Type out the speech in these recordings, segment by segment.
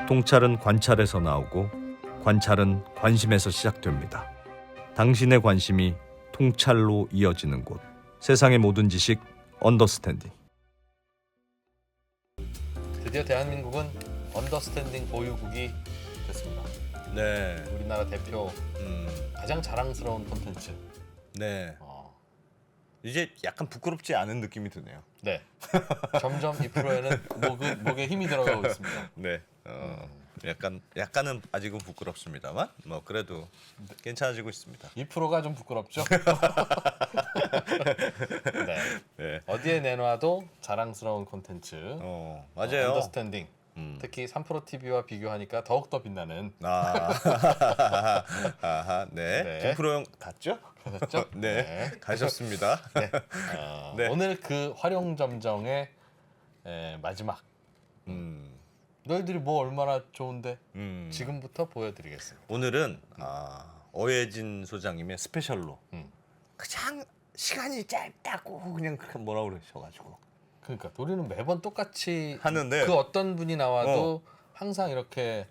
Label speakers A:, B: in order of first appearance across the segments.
A: 통찰은 관찰에서 나오고 관찰은 관심에서 시작됩니다. 당신의 관심이 통찰로 이어지는 곳. 세상의 모든 지식 언더스탠딩.
B: 드디어 대한민국은 언더스탠딩 보유국이 됐습니다.
A: 네.
B: 우리나라 대표 가장 자랑스러운 콘텐츠.
A: 네. 이제 약간 부끄럽지 않은 느낌이 드네요.
B: 네. 점점 이 프로에는 목에 힘이 들어가고 있습니다.
A: 네. 약간은 아직은 부끄럽습니다만 뭐 그래도 괜찮아지고 있습니다.
B: 이 프로가 좀 부끄럽죠? 네.
A: 네.
B: 어디에 내놔도 자랑스러운 콘텐츠.
A: 맞아요.
B: 언더스탠딩. 특히 3프로 TV와 비교하니까 더욱더 빛나는.
A: 아하, 네.
B: 네.
A: 김프로 형 갔죠?
B: 가셨죠?
A: 네. 가셨습니다.
B: 네.
A: 네.
B: 오늘 그 활용점정의 마지막. 너희들이 뭐 얼마나 좋은데 지금부터 보여드리겠습니다.
A: 오늘은 어예진 소장님의 스페셜로 그냥 시간이 짧다고 그냥 뭐라 그러셔가지고
B: 그러니까 우리는 매번 똑같이
A: 하는데
B: 그 어떤 분이 나와도 항상 이렇게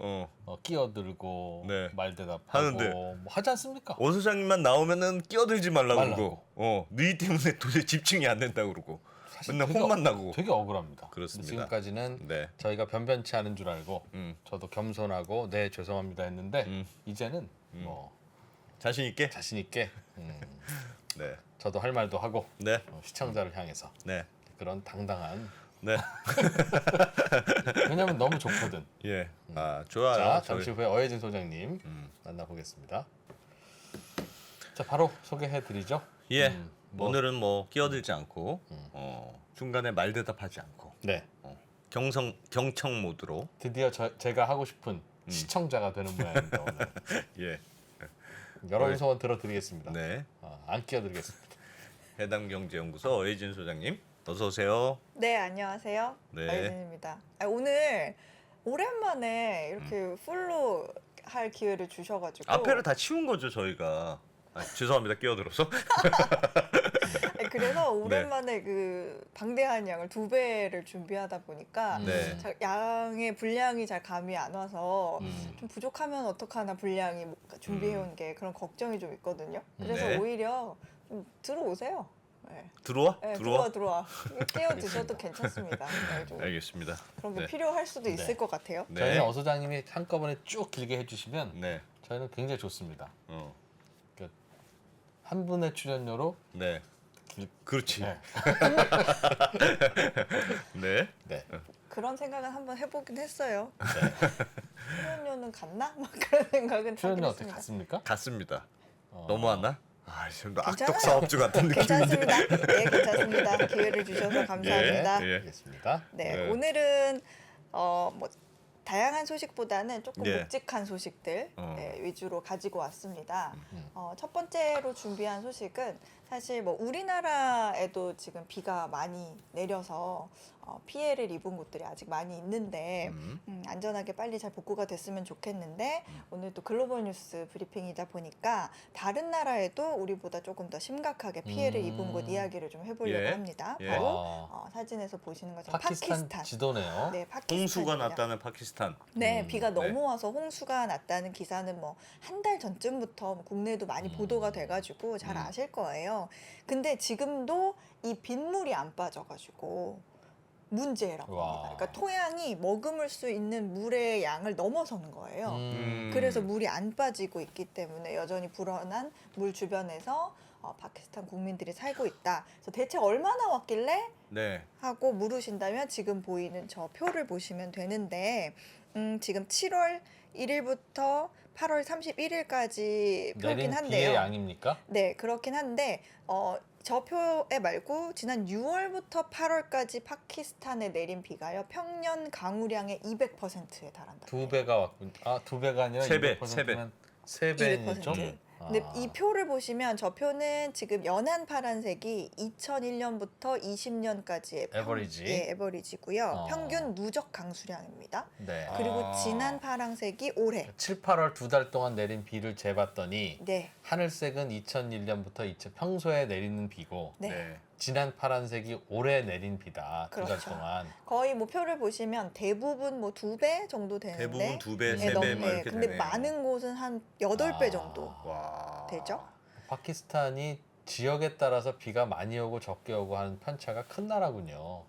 B: 끼어들고
A: 네.
B: 말대답하고
A: 하는데
B: 뭐 하지 않습니까?
A: 오 소장님만 나오면은 끼어들지 말라고
B: 말라고.
A: 그러고 너희 때문에 도저히 집중이 안 된다 그러고 맨날 혼만 나고
B: 되게 억울합니다.
A: 그렇습니다.
B: 지금까지는
A: 네.
B: 저희가 변변치 않은 줄 알고 저도 겸손하고 네 죄송합니다 했는데 이제는 뭐
A: 자신 있게
B: 자신 있게
A: 네.
B: 저도 할 말도 하고
A: 네.
B: 시청자를 향해서
A: 네.
B: 그런 당당한
A: 네.
B: 왜냐면 너무 좋거든.
A: 예. 좋아요.
B: 자, 잠시 후에 어예진 소장님 만나보겠습니다. 자, 바로 소개해드리죠.
A: 예. 오늘은 뭐 끼어들지 않고 중간에 말대답하지 않고
B: 네,
A: 경청 모드로
B: 드디어 제가 하고 싶은 시청자가 되는 모양입니다. 오늘
A: 예.
B: 여러분 소원 들어드리겠습니다.
A: 네.
B: 안 끼어드리겠습니다.
A: 해담경제연구소 어예진 소장님 어서 오세요.
C: 네, 안녕하세요.
A: 네.
C: 아이진입니다. 오늘 오랜만에 이렇게 풀로 할 기회를 주셔가지고
A: 앞에를 다 치운 거죠 저희가. 죄송합니다 끼어들어서.
C: 그래서 오랜만에 그 방대한 양을 2배를 준비하다 보니까
A: 네.
C: 양의 분량이 잘 감이 안 와서 좀 부족하면 어떡하나 분량이 준비해온 게 그런 걱정이 좀 있거든요. 그래서
A: 네.
C: 오히려 좀 들어오세요. 네.
A: 들어와?
C: 네,
A: 들어와?
C: 들어와. 끼어 드셔도 괜찮습니다. 네, 좀
A: 알겠습니다.
C: 그런 게
A: 네.
C: 필요할 수도 있을
B: 네.
C: 것 같아요.
A: 네.
B: 저희는 어 소장님이 한꺼번에 쭉 길게 해주시면
A: 네.
B: 저희는 굉장히 좋습니다.
A: 어.
B: 한 분의 출연료로
A: 네. 그렇지.
B: 네.
A: 네.
B: 네.
C: 그런 생각은 한번 해보긴 했어요. 출연료는 갔나? 막 그런 생각은
B: 출연료
C: 하긴
B: 어떻게
C: 했습니다.
B: 갔습니까?
A: 갔습니다.
B: 어,
A: 너무하나? 지금 악덕
C: 괜찮아요.
A: 사업주 같은 느낌인데.
C: 괜찮습니다. 네, 괜찮습니다. 기회를 주셔서 감사합니다.
A: 예.
B: 알겠습니다.
C: 네,
A: 네.
C: 오늘은 뭐 다양한 소식보다는 조금
A: 예.
C: 묵직한 소식들 위주로 가지고 왔습니다.
B: 음.
C: 첫 번째로 준비한 소식은 사실 뭐 우리나라에도 지금 비가 많이 내려서 피해를 입은 곳들이 아직 많이 있는데 안전하게 빨리 잘 복구가 됐으면 좋겠는데 오늘 또 글로벌 뉴스 브리핑이다 보니까 다른 나라에도 우리보다 조금 더 심각하게 피해를 입은 곳 이야기를 좀 해보려고
A: 예.
C: 합니다.
A: 예.
C: 바로 사진에서 보시는 것처럼
B: 파키스탄 지도네요.
C: 네, 파키스탄입니다.
A: 홍수가 났다는 파키스탄.
C: 네, 비가
A: 네.
C: 너무 와서 홍수가 났다는 기사는 뭐 한 달 전쯤부터 국내도 많이 보도가 돼가지고 잘 아실 거예요. 근데 지금도 이 빗물이 안 빠져가지고 문제라고
B: 와.
C: 합니다. 그러니까 토양이 머금을 수 있는 물의 양을 넘어서는 거예요. 그래서 물이 안 빠지고 있기 때문에 여전히 불어난 물 주변에서 파키스탄 국민들이 살고 있다. 그래서 대체 얼마나 왔길래
A: 네.
C: 하고 물으신다면 지금 보이는 저 표를 보시면 되는데 지금 7월 1일부터 8월 31일까지 표긴
B: 내린
C: 한데요.
B: 비의 양입니까?
C: 네, 그렇긴 한데 저 표에 말고 지난 6월부터 8월까지 파키스탄에 내린 비가요. 평년 강우량의 200%에 달한다.
B: 2배가 왔군. 2배가 아니라
A: 세 배,
B: 200%면 3배죠?
C: 200%. 근데 이 표를 보시면 저 표는 지금 연한 파란색이 2001년부터 20년까지의
B: 에버리지.
C: 에버리지고요. 평균 누적 강수량입니다.
B: 네.
C: 그리고 진한 파란색이 올해.
B: 7, 8월 2달 동안 내린 비를 재봤더니
C: 네.
B: 하늘색은 2001년부터 평소에 내리는 비고
C: 네.
A: 네.
B: 진한 파란색이 오래 내린 비다. 두 달
C: 그렇죠.
B: 동안.
C: 거의 뭐 표를 보시면 대부분 뭐 2배 정도 되는데
A: 대부분 2배,
B: 네,
A: 3배 뭐
C: 네,
A: 이렇게
C: 근데
A: 되네요.
C: 많은 곳은 한 8배
B: 아.
C: 정도
A: 와.
C: 되죠.
B: 파키스탄이 지역에 따라서 비가 많이 오고 적게 오고 하는 편차가 큰 나라군요.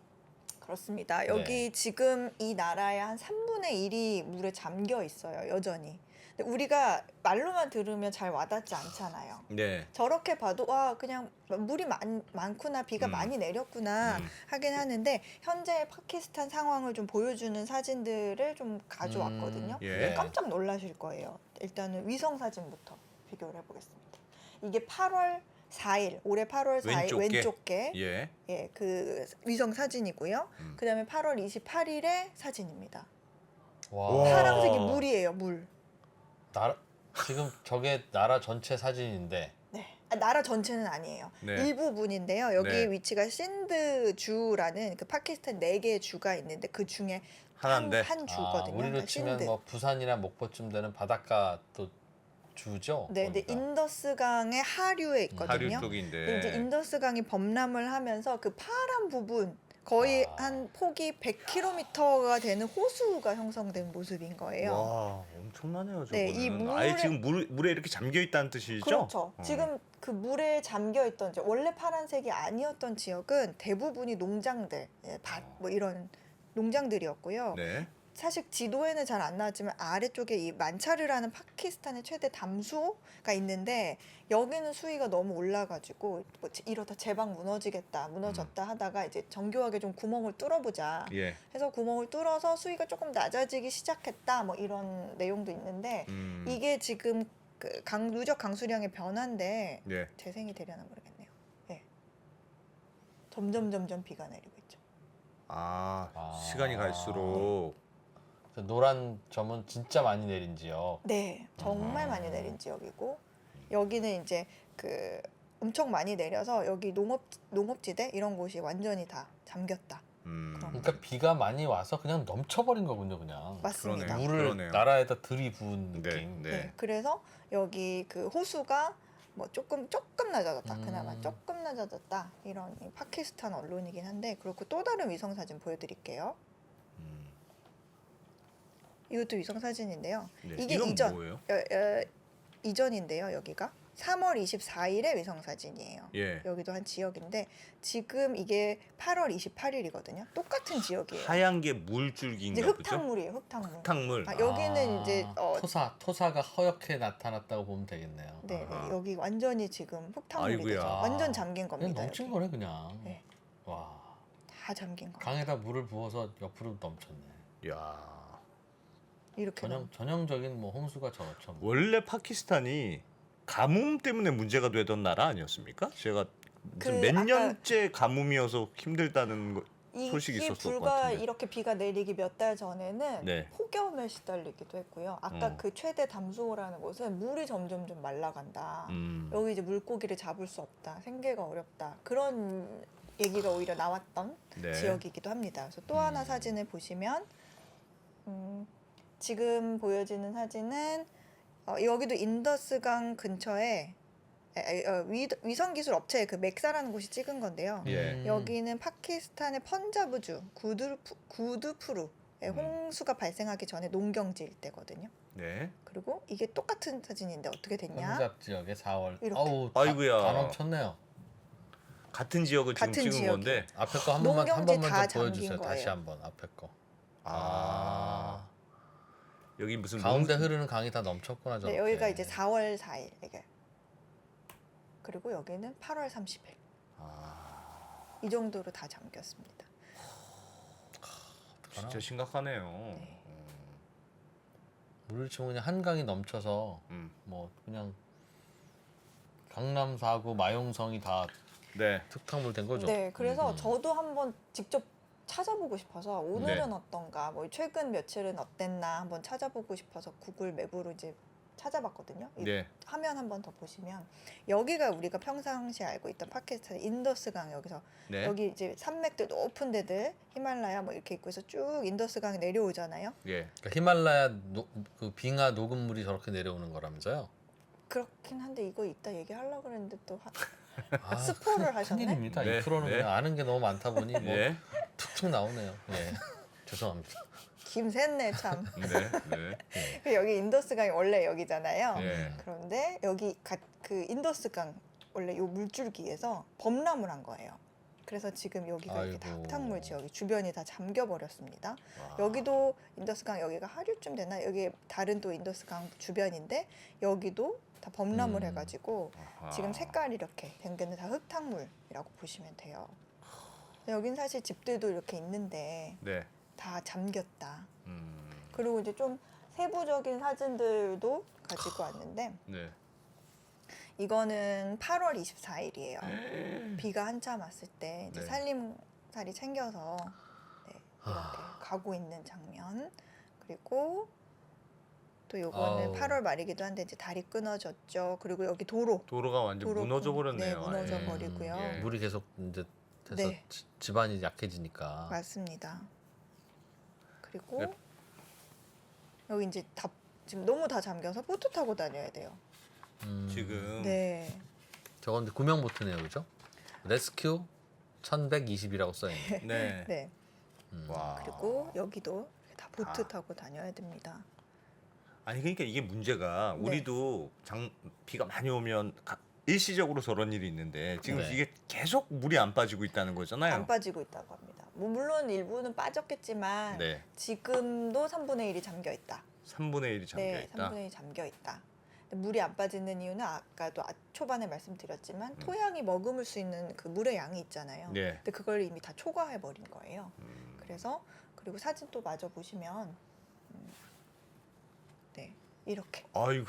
C: 그렇습니다. 여기 지금 이 나라의 한 3분의 1이 물에 잠겨 있어요, 여전히. 근데 우리가 말로만 들으면 잘 와닿지 않잖아요.
A: 네.
C: 저렇게 봐도 와 그냥 물이 많구나, 비가 많이 내렸구나 하긴 하는데 현재 파키스탄 상황을 좀 보여주는 사진들을 좀 가져왔거든요.
A: 예.
C: 깜짝 놀라실 거예요. 일단은 위성 사진부터 비교를 해보겠습니다. 이게 8월 4일, 올해 8월 4일
A: 왼쪽 게.
C: 왼쪽 게
A: 예.
C: 예, 그 위성 사진이고요. 그다음에 8월 28일의 사진입니다.
B: 와.
A: 와.
C: 파란색이 물이에요, 물.
B: 나라, 지금 저게 나라 전체 사진인데
C: 네. 나라 전체는 아니에요.
A: 네.
C: 일부분인데요. 여기
A: 네.
C: 위치가 신드 주라는 그 파키스탄 4개의 주가 있는데 그 중에
A: 하나인데.
C: 한 주거든요.
B: 우리로
C: 그러니까
B: 치면
C: 신드.
B: 뭐 부산이나 목포쯤 되는 바닷가 또 주죠.
C: 네, 근데
B: 거기가.
C: 인더스강의 하류에
A: 하류
C: 있거든요.
A: 쪽인데.
C: 이제 인더스강이 범람을 하면서 그 파란 부분 거의
B: 아.
C: 한 폭이 100km가 되는 호수가 형성된 모습인 거예요.
A: 와, 엄청나네요, 저거는.
C: 네, 이
A: 아예
C: 물에-
A: 지금 물에 이렇게 잠겨 있다는 뜻이죠?
C: 그렇죠. 지금 그 물에 잠겨 있던 지역, 원래 파란색이 아니었던 지역은 대부분이 농장들, 예, 밭, 뭐 이런 농장들이었고요.
A: 네.
C: 사실 지도에는 잘 안 나왔지만 아래쪽에 이 만차르라는 파키스탄의 최대 담수가 있는데 여기는 수위가 너무 올라가지고 뭐 이러다 제방 무너졌다 하다가 이제 정교하게 좀 구멍을 뚫어보자
A: 예.
C: 해서 구멍을 뚫어서 수위가 조금 낮아지기 시작했다 뭐 이런 내용도 있는데 이게 지금 그 누적 강수량의 변화인데
A: 예.
C: 재생이 되려나 모르겠네요. 예. 점점 비가 내리고 있죠.
A: 시간이 갈수록
B: 그 노란 점은 진짜 많이 내린 지역.
C: 네, 정말 많이 내린 지역이고 여기는 이제 그 엄청 많이 내려서 여기 농업지대 이런 곳이 완전히 다 잠겼다.
B: 그러니까 비가 많이 와서 그냥 넘쳐버린 거군요, 그냥.
C: 맞습니다.
A: 그러네요.
B: 물을
A: 그러네요.
B: 나라에다 들이부은 느낌.
A: 네.
C: 네, 그래서 여기 그 호수가 뭐 조금 낮아졌다. 그나마 조금 낮아졌다. 이런 이 파키스탄 언론이긴 한데 그렇고 또 다른 위성 사진 보여드릴게요. 이것도 위성 사진인데요.
A: 네.
C: 이게
A: 이건
C: 이전
A: 뭐예요?
C: 이전인데요. 여기가 3월 24일의 위성 사진이에요.
A: 예.
C: 여기도 한 지역인데 지금 이게 8월 28일이거든요. 똑같은 지역이에요.
A: 하얀 게
C: 이제
A: 물줄기인가 보죠?
C: 흙탕물이에요. 흙탕물.
A: 흙탕물.
C: 여기는 이제
B: 토사가 허옇게 나타났다고 보면 되겠네요.
C: 네,
A: 아하.
C: 여기 완전히 지금 흙탕물이
A: 아이고야.
C: 되죠. 완전 잠긴
B: 그냥
C: 겁니다.
B: 넘친
C: 여기.
B: 거네 그냥.
C: 네.
B: 와.
C: 다 잠긴 거.
B: 강에다 물을 부어서 옆으로 넘쳤네.
A: 야.
C: 이렇게
B: 전형적인 뭐 홍수가 저렇죠. 뭐.
A: 원래 파키스탄이 가뭄 때문에 문제가 되던 나라 아니었습니까? 제가 무슨 몇
C: 아까-
A: 년째 가뭄이어서 힘들다는 소식이
C: 이게
A: 있었을 것
C: 불과
A: 같은데.
C: 이렇게 비가 내리기 몇 달 전에는
A: 네.
C: 폭염에 시달리기도 했고요. 아까 그 최대 담수호라는 곳은 물이 점점 좀 말라간다. 여기 이제 물고기를 잡을 수 없다. 생계가 어렵다. 그런 얘기가 오히려 나왔던
A: 네.
C: 지역이기도 합니다. 그래서 또 하나 사진을 보시면 지금 보여지는 사진은 여기도 인더스강 근처에 위성 기술 업체 그 맥사라는 곳이 찍은 건데요.
A: 예.
C: 여기는 파키스탄의 펀자브주 구두푸르에 홍수가 발생하기 전에 농경지 일대거든요.
A: 네.
C: 그리고 이게 똑같은 사진인데 어떻게 됐냐?
B: 펀잡 지역의 4월.
C: 이렇게.
B: 아우,
A: 아이고야.
B: 다 넘쳤네요.
A: 같은 지역을 지금
C: 같은
A: 찍은
C: 지역이에요.
A: 건데.
B: 앞에 거 한 번만
C: 농경지 다
B: 더 보여주세요.
C: 잠긴
B: 다시
C: 거예요.
B: 한번 앞에 거.
A: 여기 무슨
B: 가운데 흐르는 강이 다 넘쳤구나 저렇게.
C: 네, 여기가 이제 4월 4일 이게. 그리고 여기는 8월 30일. 이 정도로 다 잠겼습니다.
A: 진짜 심각하네요.
C: 네.
B: 물을 치면 그냥 한강이 넘쳐서 뭐 그냥 강남 4구 마용성이 다
A: 네.
B: 흙탕물 된 거죠.
C: 네, 그래서 저도 한번 직접 찾아보고 싶어서 오늘은
A: 네.
C: 어떤가, 뭐 최근 며칠은 어땠나 한번 찾아보고 싶어서 구글 맵으로 이제 찾아봤거든요. 이
A: 네.
C: 화면 한번 더 보시면 여기가 우리가 평상시에 알고 있던 파키스탄 인더스강 여기서
A: 네.
C: 여기 이제 산맥들 높은 데들 히말라야 뭐 이렇게 있고 해서 쭉 인더스강이 내려오잖아요.
A: 예.
B: 그러니까 히말라야 그 빙하 녹음물이 저렇게 내려오는 거라면서요?
C: 그렇긴 한데 이거 이따 얘기하려고 그랬는데 또 스포를 하셨네?
B: 큰일입니다.
A: 네,
B: 이 프로는
A: 네.
B: 그냥 아는 게 너무 많다 보니 뭐
A: 예.
B: 툭툭 나오네요. 예. 죄송합니다.
C: 김샜네 참.
A: 네. 네.
C: 여기 인더스강이 원래 여기잖아요.
A: 예.
C: 그런데 여기 그 인더스강 원래 요 물줄기에서 범람을 한 거예요. 그래서 지금 여기가 이렇게 다
B: 아이고.
C: 흙탕물 지역이 주변이 다 잠겨 버렸습니다.
A: 와.
C: 여기도 인더스강 여기가 하류쯤 되나? 여기 다른 또 인더스강 주변인데 여기도 다 범람을 해가지고
A: 아하.
C: 지금 색깔이 이렇게 된 게는 다 흙탕물이라고 보시면 돼요. 여긴 사실 집들도 이렇게 있는데
A: 네.
C: 다 잠겼다.
A: 음.
C: 그리고 이제 좀 세부적인 사진들도 가지고 왔는데
A: 네.
C: 이거는 8월 24일이에요. 비가 한참 왔을 때 이제
A: 네.
C: 살림살이 챙겨서 네, 이렇게 가고 있는 장면. 그리고 또 요거는
B: 아우.
C: 8월 말이기도 한데 이제 다리 끊어졌죠. 그리고 여기 도로가
A: 완전
C: 도로
A: 무너져
C: 네,
A: 버렸네요.
C: 무너져
A: 아예.
C: 버리고요.
A: 예.
B: 물이 계속 이제 돼서
C: 네.
B: 집안이 약해지니까.
C: 맞습니다. 그리고
A: 네.
C: 여기 이제 다 지금 너무 다 잠겨서 보트 타고 다녀야 돼요.
A: 지금
C: 네.
B: 저건 구명 보트네요, 그죠? 레스큐 1120이라고 써 있네.
A: 네.
C: 네.
A: 와.
C: 그리고 여기도 다 보트
A: 아.
C: 타고 다녀야 됩니다.
A: 아니 그러니까 이게 문제가
C: 네.
A: 우리도 비가 많이 오면 일시적으로 저런 일이 있는데 지금
B: 네.
A: 이게 계속 물이 안 빠지고 있다는 거잖아요.
C: 안 빠지고 있다고 합니다. 뭐 물론 일부는 빠졌겠지만
A: 네.
C: 지금도 3분의 1이 잠겨 있다.
A: 3분의 1이 잠겨
C: 네,
A: 있다.
C: 3분의 1이 잠겨 있다. 근데 물이 안 빠지는 이유는 아까도 초반에 말씀드렸지만 토양이 머금을 수 있는 그 물의 양이 있잖아요.
A: 네.
C: 근데 그걸 이미 다 초과해 버린 거예요.
A: 음.
C: 그래서 그리고 사진 또 마저 보시면 네, 이렇게
A: 아이고.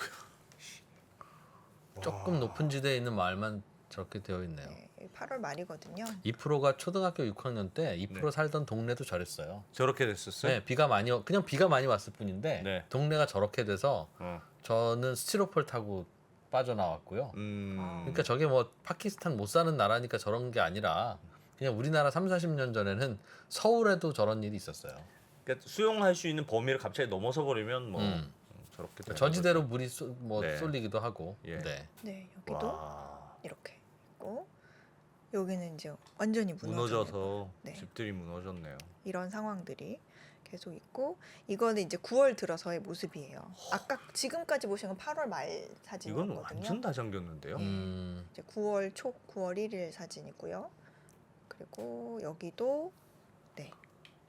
B: 조금 높은 지대에 있는 마을만 저렇게 되어 있네요.
C: 네, 8월 말이거든요.
B: 2%가 초등학교 6학년 때 2%
A: 네.
B: 살던 동네도 저랬어요.
A: 저렇게 됐었어요?
B: 네, 그냥 비가 많이 왔을 뿐인데
A: 네.
B: 동네가 저렇게 돼서
A: 어.
B: 저는 스티로폴 타고 빠져나왔고요. 그러니까 저게 뭐 파키스탄 못 사는 나라니까 저런 게 아니라 그냥 우리나라 3, 40년 전에는 서울에도 저런 일이 있었어요.
A: 그러니까 수용할 수 있는 범위를 갑자기 넘어서 버리면 뭐 저렇게 되는
B: 저지대로 물이
A: 네.
B: 쏠리기도 하고.
A: 예.
B: 네.
C: 네,
A: 거죠.
C: 여기도
A: 와.
C: 이렇게 있고 여기는 이제 완전히
A: 무너져서
C: 네.
A: 집들이 무너졌네요.
C: 이런 상황들이 계속 있고 이거는 이제 9월 들어서의 모습이에요. 아까 지금까지 보신 건 8월 말
A: 이건
C: 사진이거든요.
A: 완전 다 잠겼는데요.
C: 이제 9월 초 9월 1일 사진이고요. 그리고 여기도 네.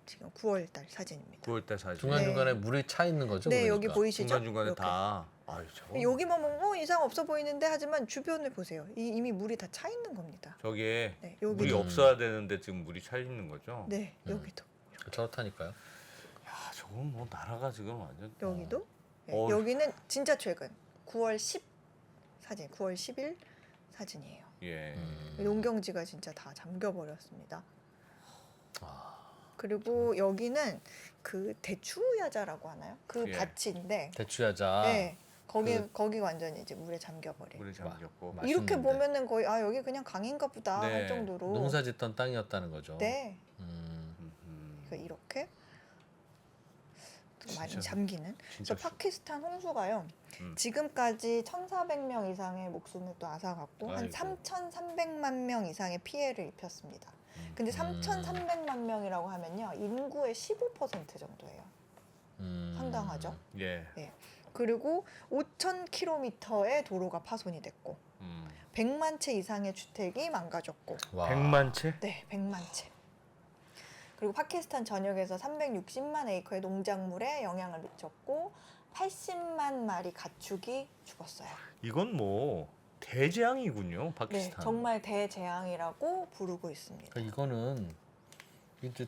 C: 지금 9월 달 사진입니다.
A: 9월달 사진.
B: 중간중간에 물이 차 있는 거죠.
C: 네,
B: 그러니까.
C: 여기 보이시죠?
A: 중간중간에
C: 이렇게.
A: 다. 아유, 저거.
C: 여기만 보면 이상 없어 보이는데 하지만 주변을 보세요. 이미 물이 다 차 있는 겁니다.
A: 저기에
C: 네,
A: 물이
C: 여기도
A: 없어야 되는데 지금 물이 차 있는 거죠?
C: 네, 여기도
B: 저렇다니까요.
A: 야, 저건 뭐 나라가 지금 완전
C: 여기도 네,
A: 어휴.
C: 여기는 진짜 최근 9월 10 사진, 9월 10일 사진이에요.
A: 예.
C: 농경지가 진짜 다 잠겨 버렸습니다.
B: 아,
C: 그리고 여기는 그 대추야자라고 하나요? 그
A: 예.
C: 밭인데,
B: 대추야자.
C: 네, 거기 완전히 이제 물에 잠겨 버려요.
A: 물에 잠겼고.
B: 마-
C: 이렇게
B: 맛있는데.
C: 보면은 거의 여기 그냥 강인가 보다
A: 네,
C: 할 정도로
B: 농사짓던 땅이었다는 거죠.
C: 네,
A: 음,
C: 그러니까 이렇게 또 많이
A: 진짜.
C: 잠기는.
A: 진짜
C: 그래서 파키스탄 홍수가요.
A: 음.
C: 지금까지 1,400명 이상의 목숨을 또 앗아갔고 한
A: 아이고.
C: 3,300만 명 이상의 피해를 입혔습니다. 근데 3,300만 명이라고 하면요 인구의 15% 정도예요. 상당하죠.
A: 예.
C: 그리고 5,000km의 도로가 파손이 됐고 100만 채 이상의 주택이 망가졌고
B: 와.
A: 100만 채?
C: 네, 100만 채. 그리고 파키스탄 전역에서 360만 에이커의 농작물에 영향을 미쳤고 80만 마리 가축이 죽었어요.
A: 이건 뭐 대재앙이군요,
C: 네,
A: 파키스탄.
C: 정말 대재앙이라고 부르고 있습니다.
B: 그러니까 이거는 이제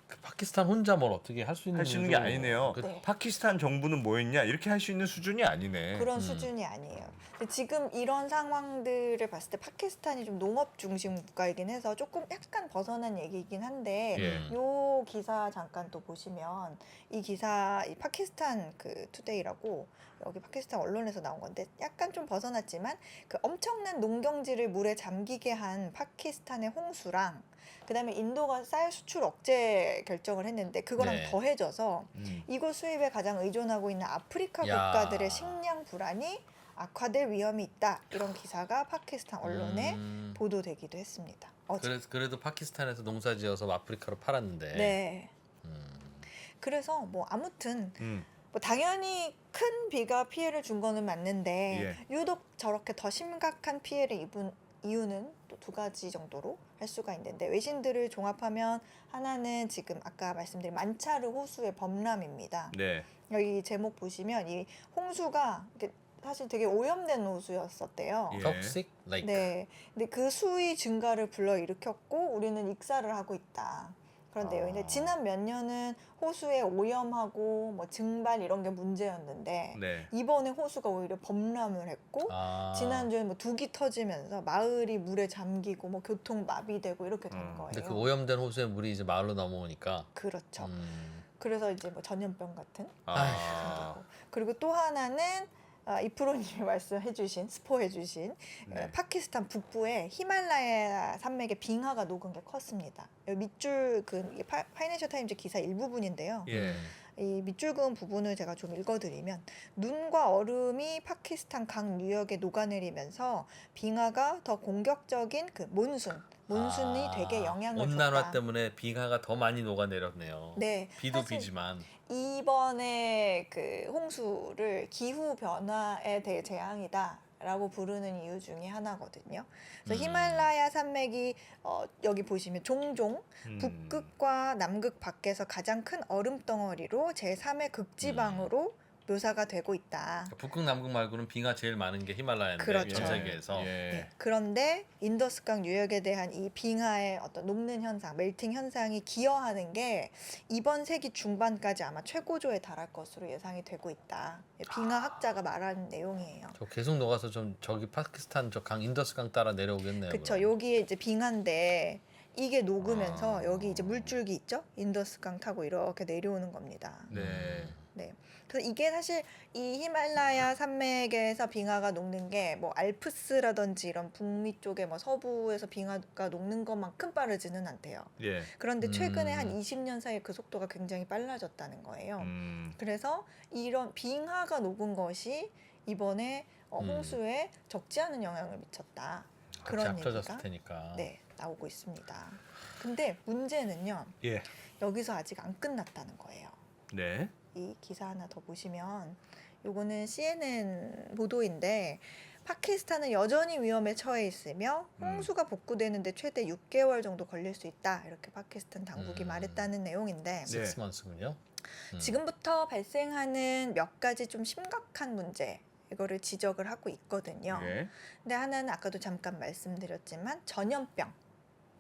B: 그 파키스탄 혼자 뭘 어떻게 할 수 있는
A: 할 수 있는 게
B: 일도-
A: 아니네요.
B: 그-
C: 네.
A: 파키스탄 정부는 뭐 했냐 이렇게 할 수 있는 수준이 아니네.
C: 그런 수준이 아니에요. 근데 지금 이런 상황들을 봤을 때 파키스탄이 좀 농업 중심 국가이긴 해서 조금 약간 벗어난 얘기이긴 한데
A: 예.
C: 요 기사 잠깐 또 보시면 이 기사 이 파키스탄 그 투데이라고 여기 파키스탄 언론에서 나온 건데 약간 좀 벗어났지만 그 엄청난 농경지를 물에 잠기게 한 파키스탄의 홍수랑 그다음에 인도가 쌀 수출 억제 결정을 했는데 그거랑
B: 네.
C: 더해져서
A: 음.
C: 이곳 수입에 가장 의존하고 있는 아프리카
B: 야.
C: 국가들의 식량 불안이 악화될 위험이 있다. 이런 기사가 파키스탄 언론에 보도되기도 했습니다. 어제.
B: 그래도 파키스탄에서 농사지어서 아프리카로 팔았는데.
C: 네.
B: 음.
C: 그래서 뭐 아무튼
A: 음.
C: 뭐 당연히 큰 비가 피해를 준 거는 맞는데 유독 저렇게 더 심각한 피해를 입은 이유는 또 두 가지 정도로 할 수가 있는데 외신들을 종합하면 하나는 지금 아까 말씀드린 만차르 호수의 범람입니다.
A: 네.
C: 여기 제목 보시면 이 홍수가 이게 사실 되게 오염된 호수였었대요.
A: 예.
B: 톡식 레이크.
C: 네. 근데 그 수위 증가를 불러일으켰고 우리는 익사를 하고 있다. 그런데요. 근데 지난 몇 년은 호수의 오염하고 뭐 증발 이런 게 문제였는데
A: 네.
C: 이번에 호수가 오히려 범람을 했고 지난주에 뭐 둑이 터지면서 마을이 물에 잠기고 뭐 교통 마비되고 이렇게 된 거예요.
B: 근데 그 오염된 호수의 물이 이제 마을로 넘어오니까.
C: 그렇죠. 그래서 이제 뭐 전염병 같은
A: 아.
C: 생기고 그리고 또 하나는 이 프로님이 말씀해주신 스포해주신
A: 네.
C: 파키스탄 북부의 히말라야 산맥의 빙하가 녹은 게 컸습니다. 여기 밑줄 그 파이낸셜 타임즈 기사 일부분인데요.
A: 예.
C: 이 밑줄 그은 부분을 제가 좀 읽어드리면 눈과 얼음이 파키스탄 강 유역에 녹아내리면서 빙하가 더 공격적인 그 몬순이 되게 영향을
B: 온난화
C: 줬다.
B: 때문에 빙하가 더 많이 녹아내렸네요.
C: 네,
B: 비도
C: 사실
B: 비지만.
C: 이번에 그 홍수를 기후 변화에 대해 재앙이다라고 부르는 이유 중에 하나거든요. 그래서 히말라야 산맥이 여기 보시면 종종 북극과 남극 밖에서 가장 큰 얼음 덩어리로 제3의 극지방으로 묘사가 되고 있다.
B: 북극 남극 말고는 빙하 제일 많은 게 히말라야인데
C: 그렇죠.
B: 전 세계에서.
A: 예.
C: 네. 그런데 인더스강 유역에 대한 이 빙하의 어떤 녹는 현상, 멜팅 현상이 기여하는 게 이번 세기 중반까지 아마 최고조에 달할 것으로 예상이 되고 있다. 빙하 학자가 말하는 내용이에요.
B: 저 계속 녹아서 좀 저기 파키스탄 저 강 인더스강 따라 내려오겠네요.
C: 그렇죠.
B: 그럼.
C: 여기에 이제 빙하인데 이게 녹으면서 여기 이제 물줄기 있죠? 인더스강 타고 이렇게 내려오는 겁니다.
A: 네.
C: 네. 그래서 이게 사실 이 히말라야 산맥에서 빙하가 녹는 게 뭐 알프스라든지 이런 북미 쪽에 뭐 서부에서 빙하가 녹는 것만큼 빠르지는 않대요.
A: 예.
C: 그런데 최근에 한 20년 사이에 그 속도가 굉장히 빨라졌다는 거예요. 그래서 이런 빙하가 녹은 것이 이번에 홍수에 적지 않은 영향을 미쳤다. 그런
B: 합쳐졌을
C: 얘기가
B: 테니까.
C: 네, 나오고 있습니다. 근데 문제는요.
A: 예.
C: 여기서 아직 안 끝났다는 거예요.
A: 네.
C: 이 기사 하나 더 보시면 요거는 CNN 보도인데 파키스탄은 여전히 위험에 처해 있으며 홍수가 복구되는데 최대 6개월 정도 걸릴 수 있다. 이렇게 파키스탄 당국이 말했다는 내용인데
B: 6months군요.
C: 지금부터 발생하는 몇 가지 좀 심각한 문제 이거를 지적을 하고 있거든요.
A: 예.
C: 근데 하나는 아까도 잠깐 말씀드렸지만 전염병.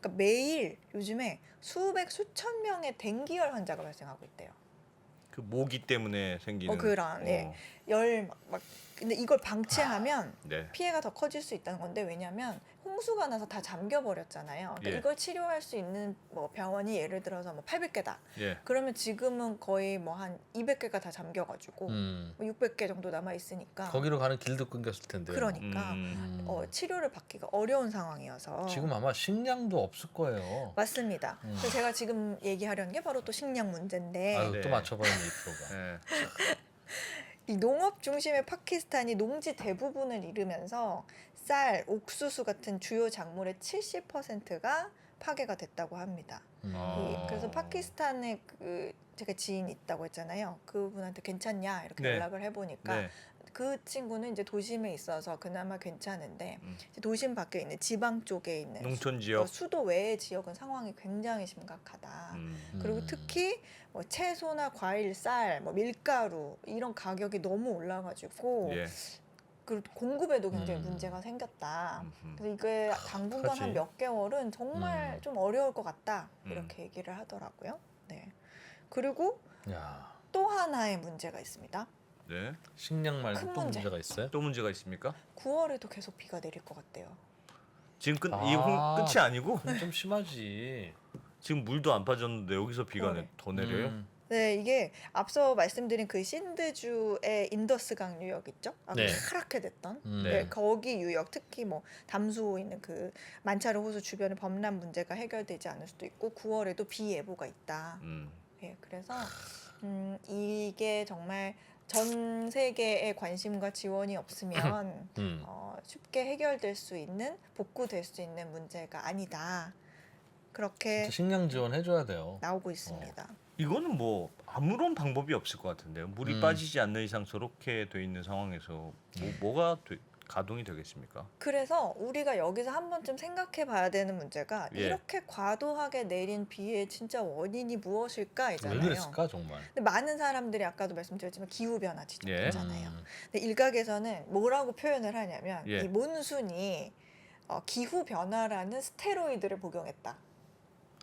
C: 그러니까 매일 요즘에 수천 명의 댕기열 환자가 발생하고 있대요.
A: 그 모기 때문에 생기는.
C: 그런 예. 열 막 근데 이걸 방치하면
A: 네.
C: 피해가 더 커질 수 있다는 건데 왜냐하면 홍수가 나서 다 잠겨 버렸잖아요. 그러니까
A: 예.
C: 이걸 치료할 수 있는 뭐 병원이 예를 들어서 뭐 800개다.
A: 예.
C: 그러면 지금은 거의 뭐 한 200개가 다 잠겨가지고 뭐 600개 정도 남아 있으니까.
B: 거기로 가는 길도 끊겼을 텐데요.
C: 그러니까 치료를 받기가 어려운 상황이어서.
B: 지금 아마 식량도 없을 거예요.
C: 맞습니다. 그래서 제가 지금 얘기하려는 게 바로 또 식량 문제인데.
B: 아유,
A: 네.
B: 또 맞춰버렸네 이 프로가.
A: 예.
C: 이 농업 중심의 파키스탄이 농지 대부분을 잃으면서 쌀, 옥수수 같은 주요 작물의 70%가 파괴가 됐다고 합니다. 그래서 파키스탄에 그 제가 지인이 있다고 했잖아요. 그분한테 괜찮냐 이렇게
A: 네.
C: 연락을 해보니까
A: 네.
C: 그 친구는 이제 도심에 있어서 그나마 괜찮은데 이제 도심 밖에 있는 지방 쪽에 있는
A: 농촌 지역.
C: 수도 외의 지역은 상황이 굉장히 심각하다. 그리고 특히 뭐 채소나 과일, 쌀, 뭐 밀가루 이런 가격이 너무 올라가지고
A: 예.
C: 그리고 공급에도 굉장히 문제가 생겼다. 그래서 이게 당분간
B: 그치.
C: 한 몇 개월은 정말 좀 어려울 것 같다.
A: 음.
C: 이렇게 얘기를 하더라고요. 네. 그리고
B: 야,
C: 또 하나의 문제가 있습니다.
A: 네.
B: 식량 말고
C: 큰
B: 또
C: 문제.
B: 문제가 있어요?
A: 또 문제가 있습니까?
C: 9월에도 계속 비가 내릴 것 같대요.
A: 지금
B: 아.
A: 끝이 아니고
B: 좀 심하지.
A: 지금 물도 안 빠졌는데 여기서 비가
C: 그러네.
A: 더 내려요?
C: 네, 이게 앞서 말씀드린 그 신드주의 인더스강 유역 있죠?
B: 네.
C: 파랗게 됐던.
B: 네.
C: 네, 거기 유역 특히 뭐 담수 있는 그 만차르 호수 주변의 범람 문제가 해결되지 않을 수도 있고 9월에도 비 예보가 있다. 네, 그래서 이게 정말 전 세계의 관심과 지원이 없으면
B: 음.
C: 쉽게 해결될 수 있는 복구될 수 있는 문제가 아니다. 그렇게
B: 식량 지원 해줘야 돼요.
C: 나오고 있습니다.
A: 이거는 뭐 아무런 방법이 없을 것 같은데요. 물이 빠지지 않는 이상 저렇게 돼 있는 상황에서 뭐가 가동이 되겠습니까?
C: 그래서 우리가 여기서 한 번쯤 생각해 봐야 되는 문제가
A: 예.
C: 이렇게 과도하게 내린 비의 진짜 원인이 무엇일까
B: 왜
C: 이잖아요.
B: 그랬을까 정말?
C: 근데 많은 사람들이 아까도 말씀드렸지만 기후 변화
A: 예.
C: 지적이잖아요. 근데 일각에서는 뭐라고 표현을 하냐면
A: 예.
C: 이 몬순이 기후 변화라는 스테로이드를 복용했다.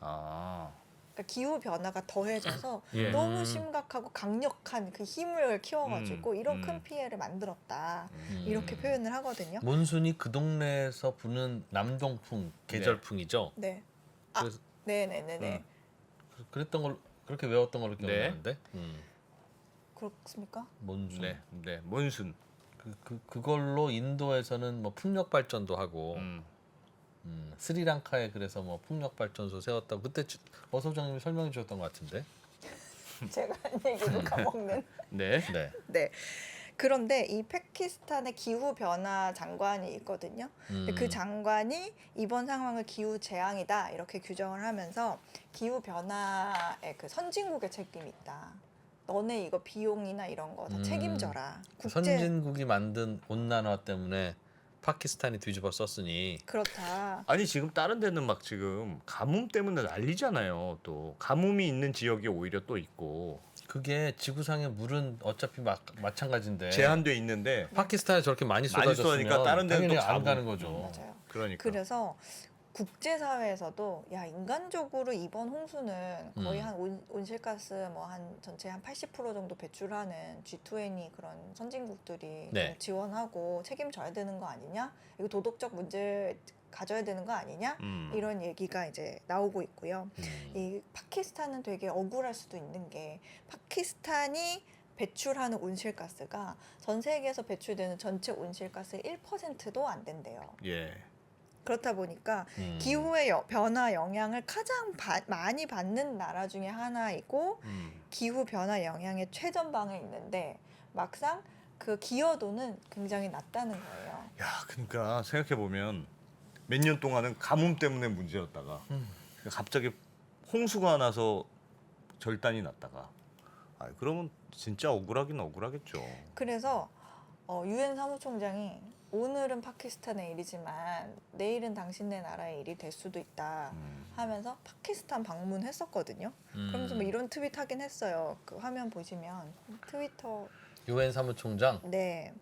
A: 아,
C: 그러니까 기후 변화가 더해져서
A: 예.
C: 너무 심각하고 강력한 그 힘을 키워가지고 이런 큰
A: 음.
C: 피해를 만들었다.
B: 음.
C: 이렇게 표현을 하거든요.
B: 몬순이 그 동네에서 부는 남동풍 계절풍이죠.
C: 네.
B: 그래서
C: 네네네네.
B: 그랬던 걸 그렇게 외웠던 걸로
A: 네.
B: 기억나는데.
C: 그렇습니까?
B: 몬순.
A: 네, 네, 몬순.
B: 그걸로 인도에서는 뭐 풍력 발전도 하고 스리랑카에 그래서 뭐 풍력 발전소 세웠다고 그때 어 소장님이 설명해 주셨던 것 같은데.
C: 제가 한 얘기도 까먹는.
A: 네,
B: 네.
C: 네. 그런데 이 파키스탄의 기후 변화 장관이 있거든요. 근데 그 장관이 이번 상황을 기후 재앙이다 이렇게 규정을 하면서 기후 변화의 그 선진국의 책임이 있다. 너네 이거 비용이나 이런 거 다 책임져라.
B: 그 선진국이 만든 온난화 때문에 파키스탄이 뒤집어 썼으니
C: 그렇다.
A: 아니 지금 다른 데는 막 지금 가뭄 때문에 난리잖아요. 또 가뭄이 있는 지역이 오히려 또 있고
B: 그게 지구상의 물은 어차피 마찬가지인데
A: 제한돼 있는데
B: 파키스탄에 저렇게 많이
A: 많이
B: 쏟아졌으면
A: 쏟아지니까 다른 데는
B: 당연히
A: 또
B: 안
A: 가고.
B: 가는 거죠.
C: 맞아요.
A: 그러니까
C: 그래서 국제사회에서도 야 인간적으로 이번 홍수는 거의 한 온실가스 뭐 한 전체 한 80% 정도 배출하는 G20 그런 선진국들이
B: 네.
C: 좀 지원하고 책임져야 되는 거 아니냐? 이거 도덕적 문제 가져야 되는 거 아니냐? 이런 얘기가 이제 나오고 있고요. 이 파키스탄은 되게 억울할 수도 있는 게 파키스탄이 배출하는 온실가스가 전 세계에서 배출되는 전체 온실가스의 1%도 안 된대요.
A: 예.
C: 그렇다 보니까 기후의 변화 영향을 가장 많이 받는 나라 중에 하나이고 기후 변화 영향의 최전방에 있는데 막상 그 기여도는 굉장히 낮다는 거예요.
A: 야, 그러니까 생각해 보면 몇 년 동안은 가뭄 때문에 문제였다가 갑자기 홍수가 나서 절단이 났다가 그러면 진짜 억울하긴 억울하겠죠.
C: 그래서 유엔 사무총장이 오늘은 파키스탄의 일이지만 내일은 당신네 나라의 일이 될 수도 있다 하면서 파키스탄 방문했었거든요. 그러면서 뭐 이런 트윗 하긴 했어요. 그 화면 보시면 트위터
B: 유엔 사무총장.
C: 네.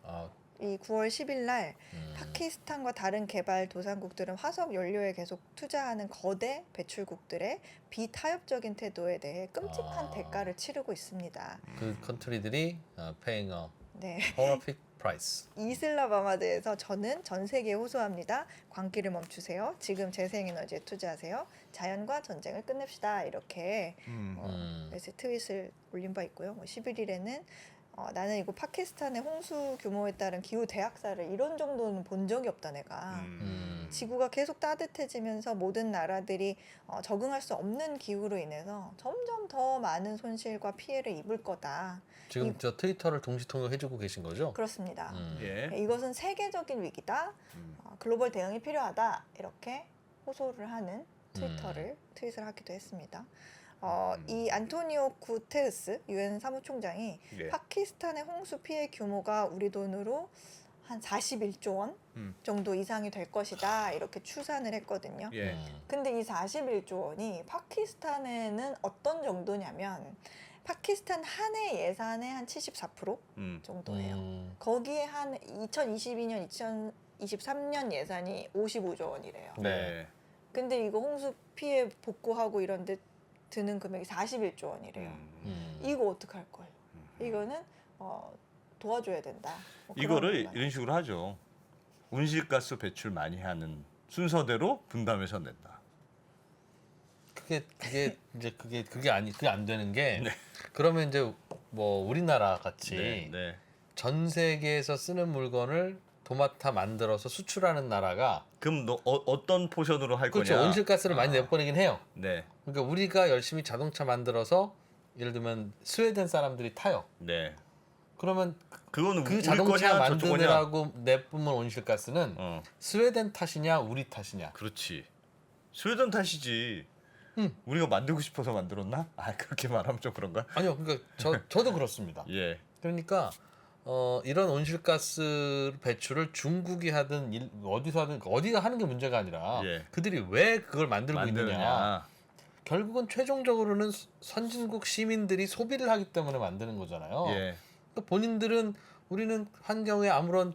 B: 아,
C: 이 9월 10일 날 파키스탄과 다른 개발도상국들은 화석 연료에 계속 투자하는 거대 배출국들의 비타협적인 태도에 대해 끔찍한 대가를 치르고 있습니다.
B: 그 컨트리들이 paying a
C: 네.
B: horrific price.
C: 이슬라마바드에서 저는 전 세계에 호소합니다. 광기를 멈추세요. 지금 재생에너지에 투자하세요. 자연과 전쟁을 끝냅시다. 이렇게 트윗을 올린 바 있고요. 11일에는 나는 이거 파키스탄의 홍수 규모에 따른 기후 대학살을 이런 정도는 본 적이 없다 내가. 지구가 계속 따뜻해지면서 모든 나라들이 적응할 수 없는 기후로 인해서 점점 더 많은 손실과 피해를 입을 거다.
B: 지금 저 트위터를 동시 통역해주고 계신 거죠?
C: 그렇습니다.
A: 예.
C: 이것은 세계적인 위기다. 글로벌 대응이 필요하다. 이렇게 호소를 하는 트윗을 하기도 했습니다. 이 안토니오 구테르스 유엔 사무총장이
A: 예.
C: 파키스탄의 홍수 피해 규모가 우리 돈으로 한 41조 원 정도 이상이 될 것이다 이렇게 추산을 했거든요.
A: 예.
C: 근데 이 41조 원이 파키스탄에는 어떤 정도냐면 파키스탄 한 해 예산의 한 74% 정도예요. 거기에 한 2022년, 2023년 예산이 55조 원이래요.
A: 네.
C: 근데 이거 홍수 피해 복구하고 이런 데 드는 금액이 41조 원이래요. 이거 어떡할 거예요? 이거는 도와줘야 된다. 뭐 그런
A: 이거를
C: 것만.
A: 이런 식으로 하죠. 온실가스 배출 많이 하는 순서대로 분담해서 낸다.
B: 그게 이제 그게 안 되는 게 그러면 이제 뭐 우리나라 같이
A: 네, 네.
B: 전 세계에서 쓰는 물건을 도맡아 만들어서 수출하는 나라가
A: 그럼 너 어떤 포션으로 할
B: 그렇죠.
A: 거냐?
B: 온실가스를 많이 내보내긴 해요.
A: 네,
B: 그러니까 우리가 열심히 자동차 만들어서 예를 들면 스웨덴 사람들이 타요.
A: 네.
B: 그러면
A: 그거는
B: 그
A: 우리
B: 자동차
A: 거냐, 저쪽 거냐.
B: 만드느라고 내뿜은 온실가스는
A: 어,
B: 스웨덴 탓이냐 우리 탓이냐?
A: 그렇지. 스웨덴 탓이지. 우리가 만들고 싶어서 만들었나? 아 그렇게 말하면 좀 그런가?
B: 아니요, 그러니까 저도 그렇습니다.
A: 예.
B: 그러니까 이런 온실가스 배출을 중국이 하든 어디서 하든 어디가 하는 게 문제가 아니라
A: 예.
B: 그들이 왜 그걸 만들고 있느냐.
A: 만드느냐.
B: 결국은 최종적으로는 선진국 시민들이 소비를 하기 때문에 만드는 거잖아요.
A: 예.
B: 그러니까 본인들은 우리는 환경에 아무런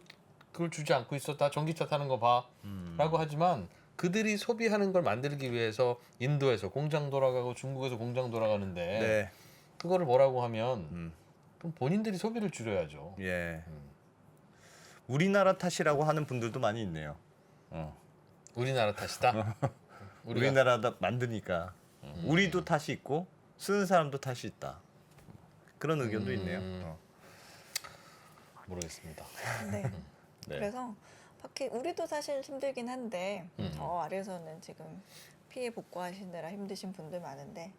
B: 그걸 주지 않고 있어, 다 전기차 타는 거 봐라고 하지만 그들이 소비하는 걸 만들기 위해서 인도에서 공장 돌아가고 중국에서 공장 돌아가는데
A: 네.
B: 그거를 뭐라고 하면 그럼 본인들이 소비를 줄여야죠.
A: 예. 우리나라 탓이라고 하는 분들도 많이 있네요.
B: 우리나라 탓이다.
A: 우리나라다 만드니까 우리도 탓이 있고 쓰는 사람도 탓이 있다. 그런 의견도 있네요.
B: 모르겠습니다.
C: 네.
A: 네.
C: 그래서 우리도 사실 힘들긴 한데 저 아래에서는 지금 피해 복구하시느라 힘드신 분들 많은데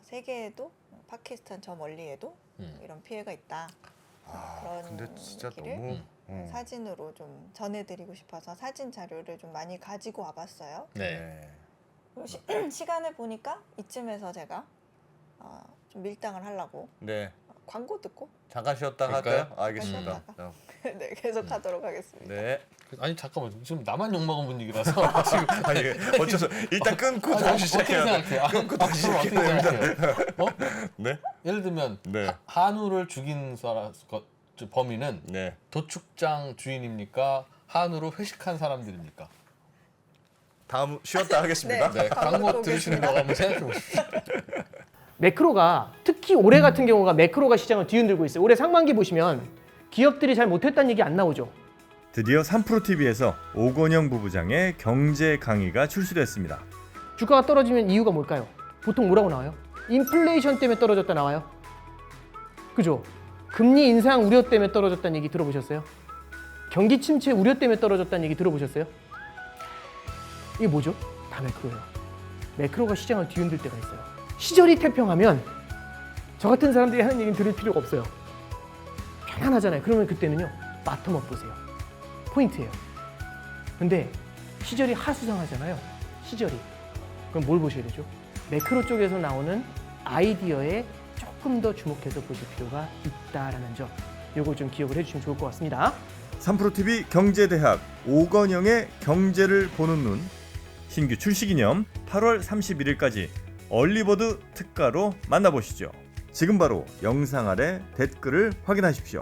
C: 세계에도 파키스탄 저 멀리에도 이런 피해가 있다. 그런
A: 근데 진짜
C: 얘기를
A: 너무
C: 사진으로 좀 전해드리고 싶어서 사진 자료를 좀 많이 가지고 와봤어요.
B: 네.
C: 그리고 시간을 보니까 이쯤에서 제가 좀 밀당을 하려고
A: 네.
C: 광고 듣고
A: 잠깐 쉬었다
B: 그럴까요?
A: 할까요? 알겠습니다.
C: 쉬었다가. 네, 계속하도록 하겠습니다.
A: 네.
B: 아니 잠깐만, 지금 나만 욕먹은 분위기라서 지금
A: 아니 어째서 일단 끊고 다시 시작해야 돼.
B: 어떻게 생각해요?
A: 끊고 다시
B: 앞으로 어떻게
A: 시작해야 돼.
B: 생각해요?
A: 네.
B: 예를 들면
A: 네.
B: 한우를 죽인 범인은
A: 네.
B: 도축장 주인입니까? 한우로 회식한 사람들입니까?
A: 다음 쉬었다 하겠습니다.
B: 네, 광고
C: 광고
B: 들으시는
C: 보겠습니다.
B: 거 한번 생각해 보십시오.
D: 매크로가 특히 올해 같은 경우가 매크로가 시장을 뒤흔들고 있어요. 올해 상반기 보시면 기업들이 잘 못했다는 얘기 안 나오죠.
E: 드디어 3프로TV에서 오건영 부부장의 경제 강의가 출시됐습니다.
D: 주가가 떨어지면 이유가 뭘까요? 보통 뭐라고 나와요? 인플레이션 때문에 떨어졌다 나와요. 그죠? 금리 인상 우려 때문에 떨어졌다는 얘기 들어보셨어요? 경기 침체 우려 때문에 떨어졌다는 얘기 들어보셨어요? 이게 뭐죠? 다 매크로예요. 매크로가 시장을 뒤흔들 때가 있어요. 시절이 태평하면 저 같은 사람들이 하는 얘기는 들을 필요가 없어요. 편안하잖아요. 그러면 그때는요, 바텀업 보세요. 포인트예요. 근데 시절이 하수상하잖아요. 시절이. 그럼 뭘 보셔야 되죠? 매크로 쪽에서 나오는 아이디어에 조금 더 주목해서 보실 필요가 있다라는 점. 요걸 좀 기억을 해주시면 좋을 것 같습니다.
E: 3프로TV 경제대학 오건영의 경제를 보는 눈 신규 출시 기념 8월 31일까지 얼리버드 특가로 만나보시죠. 지금 바로 영상 아래 댓글을 확인하십시오.